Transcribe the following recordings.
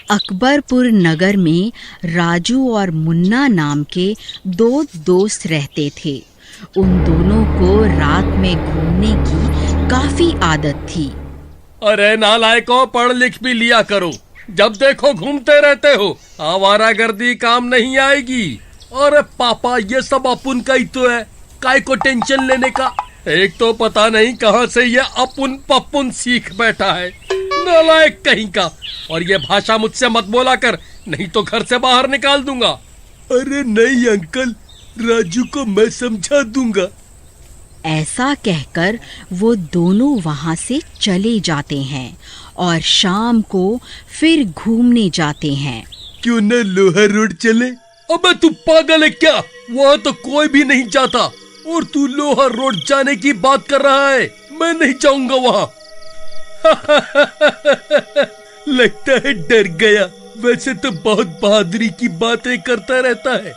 अकबरपुर नगर में राजू और मुन्ना नाम के दो दोस्त रहते थे। उन दोनों को रात में घूमने की काफी आदत थी। अरे नालायकों, पढ़ लिख भी लिया करो, जब देखो घूमते रहते हो। आवारागर्दी काम नहीं आएगी। अरे पापा, ये सब अपुन का ही तो है, काय को टेंशन लेने का। एक तो पता नहीं कहाँ से ये अपुन पपुन सीख बैठा है, नालायक कहीं का। और ये भाषा मुझसे मत बोला कर, नहीं तो घर से बाहर निकाल दूंगा। अरे नहीं अंकल, राजू को मैं समझा दूंगा। ऐसा कहकर वो दोनों वहां से चले जाते हैं और शाम को फिर घूमने जाते हैं। क्यों न लोहा रोड चले? अबे तू पागल है क्या? वहाँ तो कोई भी नहीं जाता और तू लोहा रोड जाने की बात कर रहा है। मैं नहीं जाऊंगा वहाँ। लगता है डर गया, वैसे तो बहुत बहादुरी की बातें करता रहता है।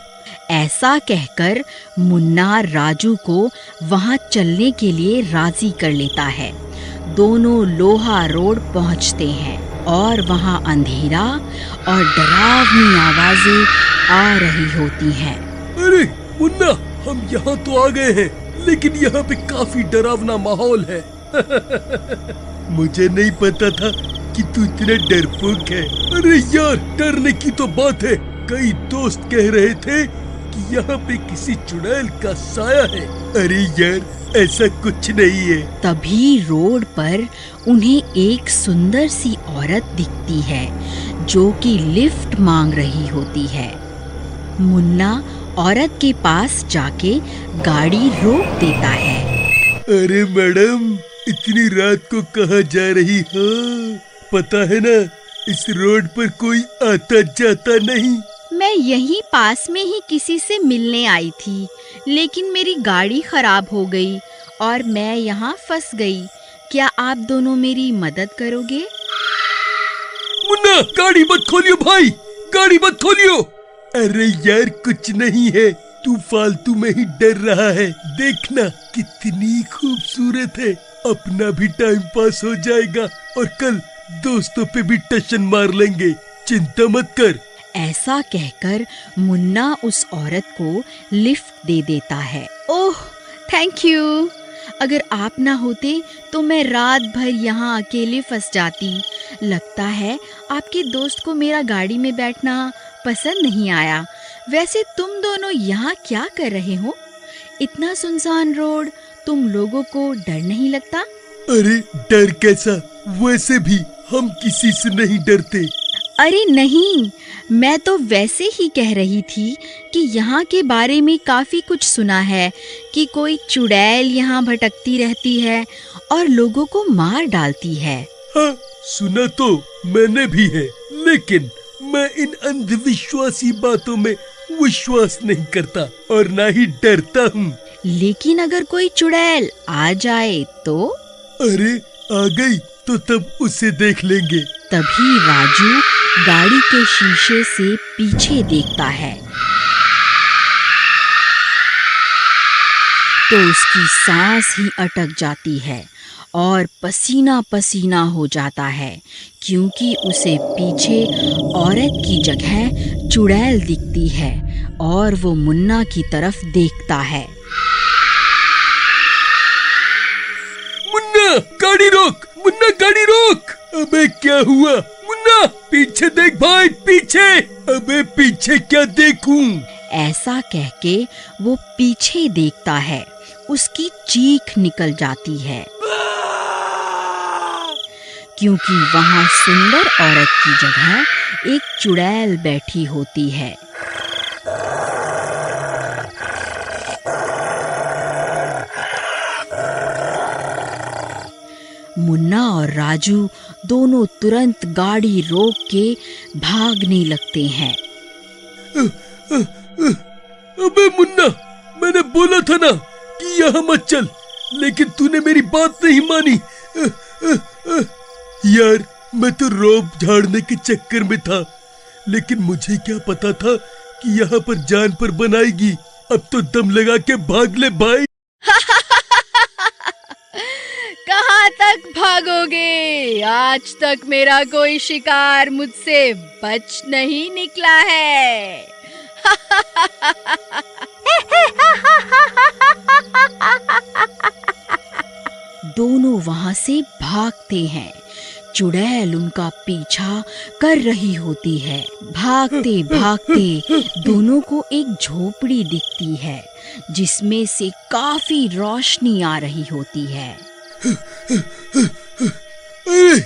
ऐसा कहकर मुन्ना राजू को वहां चलने के लिए राजी कर लेता है। दोनों लोहा रोड पहुंचते हैं और वहां अंधेरा और डरावनी आवाजें आ रही होती हैं। अरे मुन्ना, हम यहाँ तो आ गए हैं, लेकिन यहाँ पे काफी डरावना माहौल है। मुझे नहीं पता था कि तू इतना डरपोक है। अरे यार, डरने की तो बात है। कई दोस्त कह रहे थे कि यहाँ पे किसी चुड़ैल का साया है। अरे यार, ऐसा कुछ नहीं है। तभी रोड पर उन्हें एक सुंदर सी औरत दिखती है जो कि लिफ्ट मांग रही होती है। मुन्ना औरत के पास जाके गाड़ी रोक देता है। अरे मैडम, इतनी रात को कहाँ जा रही हो? पता है ना, इस रोड पर कोई आता जाता नहीं। मैं यहीं पास में ही किसी से मिलने आई थी, लेकिन मेरी गाड़ी खराब हो गई और मैं यहाँ फंस गई। क्या आप दोनों मेरी मदद करोगे? मुन्ना, गाड़ी मत खोलियो भाई, गाड़ी मत खोलियो। अरे यार, कुछ नहीं है, तू फालतू में ही डर रहा है। देखना कितनी खूबसूरत है। अपना भी टाइम पास हो जाएगा और कल दोस्तों पे भी टशन मार लेंगे। चिंता मत कर। ऐसा कहकर मुन्ना उस औरत को लिफ्ट दे देता है। ओह, थैंक यू। अगर आप ना होते तो मैं रात भर यहाँ अकेले फंस जाती। लगता है आपके दोस्त को मेरा गाड़ी में बैठना पसंद नहीं आया। वैसे तुम दोनों यहाँ क्या कर रहे हो? इतना सुनसान रोड, तुम लोगों को डर नहीं लगता? अरे डर कैसा, वैसे भी हम किसी से नहीं डरते। अरे नहीं, मैं तो वैसे ही कह रही थी कि यहाँ के बारे में काफी कुछ सुना है कि कोई चुड़ैल यहाँ भटकती रहती है और लोगों को मार डालती है। हाँ, सुना तो मैंने भी है, लेकिन मैं इन अंधविश्वासी बातों में विश्वास नहीं करता और ना ही डरता हूँ। लेकिन अगर कोई चुड़ैल आ जाए तो? अरे आ गई तो तब उसे देख लेंगे। तभी राजू गाड़ी के शीशे से पीछे देखता है तो उसकी सांस ही अटक जाती है और पसीना पसीना हो जाता है, क्योंकि उसे पीछे औरत की जगह चुड़ैल दिखती है और वो मुन्ना की तरफ देखता है। मुन्ना, गाड़ी रोक! मुन्ना, गाड़ी रोक! अबे क्या हुआ? मुन्ना, पीछे देख भाई, पीछे! अबे पीछे क्या देखूं? ऐसा कह के वो पीछे देखता है। उसकी चीख निकल जाती है, क्योंकि वहाँ सुंदर औरत की जगह एक चुड़ैल बैठी होती है। मुन्ना और राजू दोनों तुरंत गाड़ी रोक के भागने लगते हैं। अबे मुन्ना, मैंने बोला था ना कि यहाँ मत चल, लेकिन तूने मेरी बात नहीं मानी। यार, मैं तो रौब झाड़ने के चक्कर में था, लेकिन मुझे क्या पता था कि यहाँ पर जान पर बनाएगी। अब तो दम लगा के भाग ले भाई। कहाँ कहाँ तक भागोगे? आज तक मेरा कोई शिकार मुझसे बच नहीं निकला है। दोनों वहां से भागते हैं। चुड़ैल उनका पीछा कर रही होती है। भागते भागते दोनों को एक झोपड़ी दिखती है जिसमें से काफी रोशनी आ रही होती है। अरे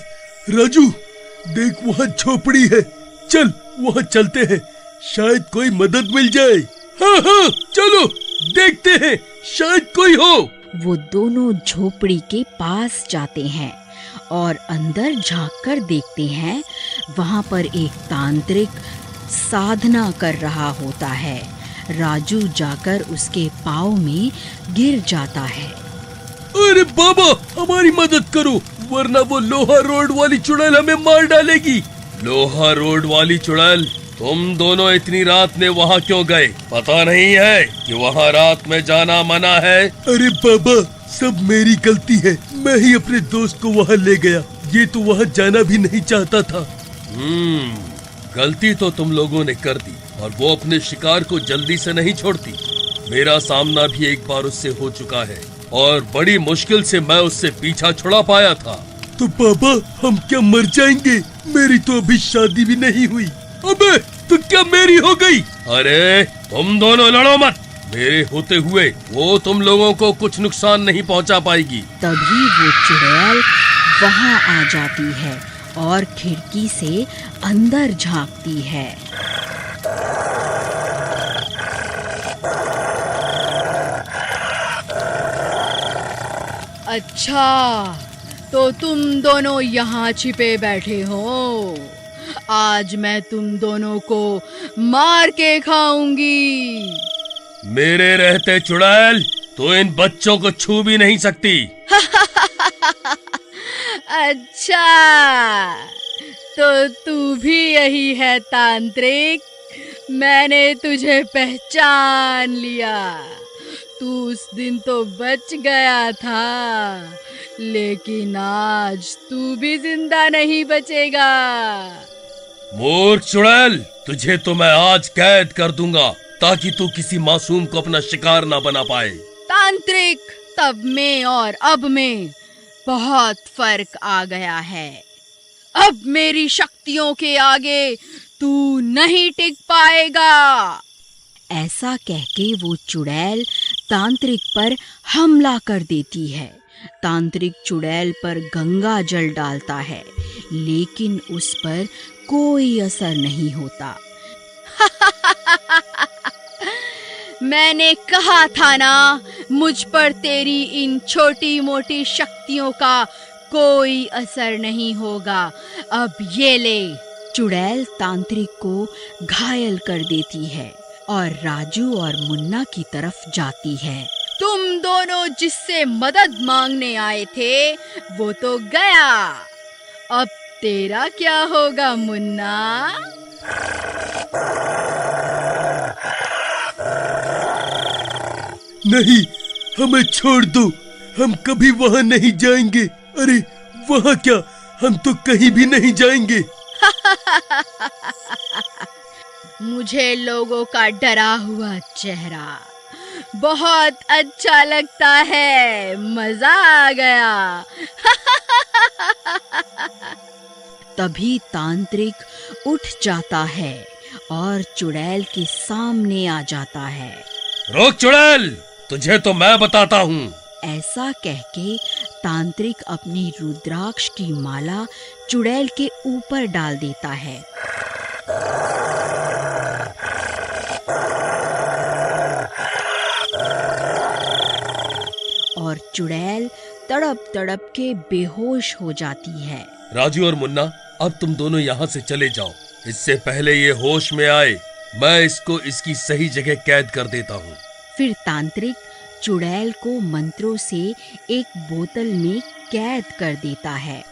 राजू, देख वहाँ झोपड़ी है, चल वहाँ चलते हैं, शायद कोई मदद मिल जाए। हाँ हाँ चलो देखते हैं, शायद कोई हो। वो दोनों झोपड़ी के पास जाते हैं और अंदर झांककर देखते हैं। वहां पर एक तांत्रिक साधना कर रहा होता है। राजू जाकर उसके पाँव में गिर जाता है। अरे बाबा, हमारी मदद करो, वरना वो लोहा रोड वाली चुड़ैल हमें मार डालेगी। लोहा रोड वाली चुड़ैल, तुम दोनों इतनी रात में वहाँ क्यों गए? पता नहीं है कि वहाँ रात में जाना मना है? अरे बाबा, सब मेरी गलती है, मैं ही अपने दोस्त को वहाँ ले गया। ये तो वहाँ जाना भी नहीं चाहता था। गलती तो तुम लोगों ने कर दी और वो अपने शिकार को जल्दी से नहीं छोड़ती। मेरा सामना भी एक बार उससे हो चुका है और बड़ी मुश्किल से मैं उससे पीछा छुड़ा पाया था। तो बाबा, हम क्या मर जाएंगे? मेरी तो अभी शादी भी नहीं हुई। अबे, तो क्या मेरी हो गई? अरे तुम दोनों लड़ो मत, मेरे होते हुए वो तुम लोगों को कुछ नुकसान नहीं पहुंचा पाएगी। तभी वो चुड़ैल वहां आ जाती है और खिड़की से अंदर झांकती है। अच्छा, तो तुम दोनों यहाँ छिपे बैठे हो। आज मैं तुम दोनों को मार के खाऊंगी। मेरे रहते चुड़ैल, तो इन बच्चों को छू भी नहीं सकती। अच्छा, तो तू भी यही है तांत्रिक। मैंने तुझे पहचान लिया। तू उस दिन तो बच गया था, लेकिन आज तू भी जिंदा नहीं बचेगा। मूर्ख चुड़ैल, तुझे तो मैं आज कैद कर दूंगा ताकि तू किसी मासूम को अपना शिकार ना बना पाए। तांत्रिक, तब में और अब में बहुत फर्क आ गया है। अब मेरी शक्तियों के आगे तू नहीं टिक पाएगा। ऐसा कहके वो चुड़ैल तांत्रिक पर हमला कर देती है। तांत्रिक चुड़ैल पर गंगा जल डालता है, लेकिन उस पर कोई असर नहीं होता। मैंने कहा था ना, मुझ पर तेरी इन छोटी मोटी शक्तियों का कोई असर नहीं होगा। अब ये ले। चुड़ैल तांत्रिक को घायल कर देती है और राजू और मुन्ना की तरफ जाती है। तुम दोनों जिससे मदद मांगने आए थे, वो तो गया। अब तेरा क्या होगा मुन्ना? नहीं, हमें छोड़ दो, हम कभी वहाँ नहीं जाएंगे। अरे वहाँ क्या, हम तो कहीं भी नहीं जाएंगे। मुझे लोगों का डरा हुआ चेहरा बहुत अच्छा लगता है, मजा आ गया। तभी तांत्रिक उठ जाता है और चुड़ैल के सामने आ जाता है। रोक चुड़ैल, तुझे तो मैं बताता हूँ। ऐसा कहके तांत्रिक अपनी रुद्राक्ष की माला चुड़ैल के ऊपर डाल देता है। और चुड़ैल तड़प तड़प के बेहोश हो जाती है। राजू और मुन्ना, अब तुम दोनों यहाँ से चले जाओ। इससे पहले ये होश में आए, मैं इसको इसकी सही जगह कैद कर देता हूँ। फिर तांत्रिक चुड़ैल को मंत्रों से एक बोतल में कैद कर देता है।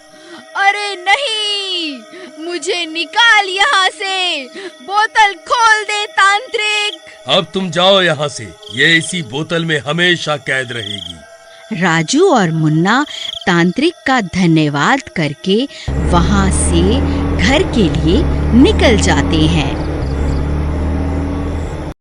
अरे नहीं, मुझे निकाल यहाँ से, बोतल खोल दे तांत्रिक। अब तुम जाओ यहाँ से, ये इसी बोतल में हमेशा कैद रहेगी। राजू और मुन्ना तांत्रिक का धन्यवाद करके वहां से घर के लिए निकल जाते हैं।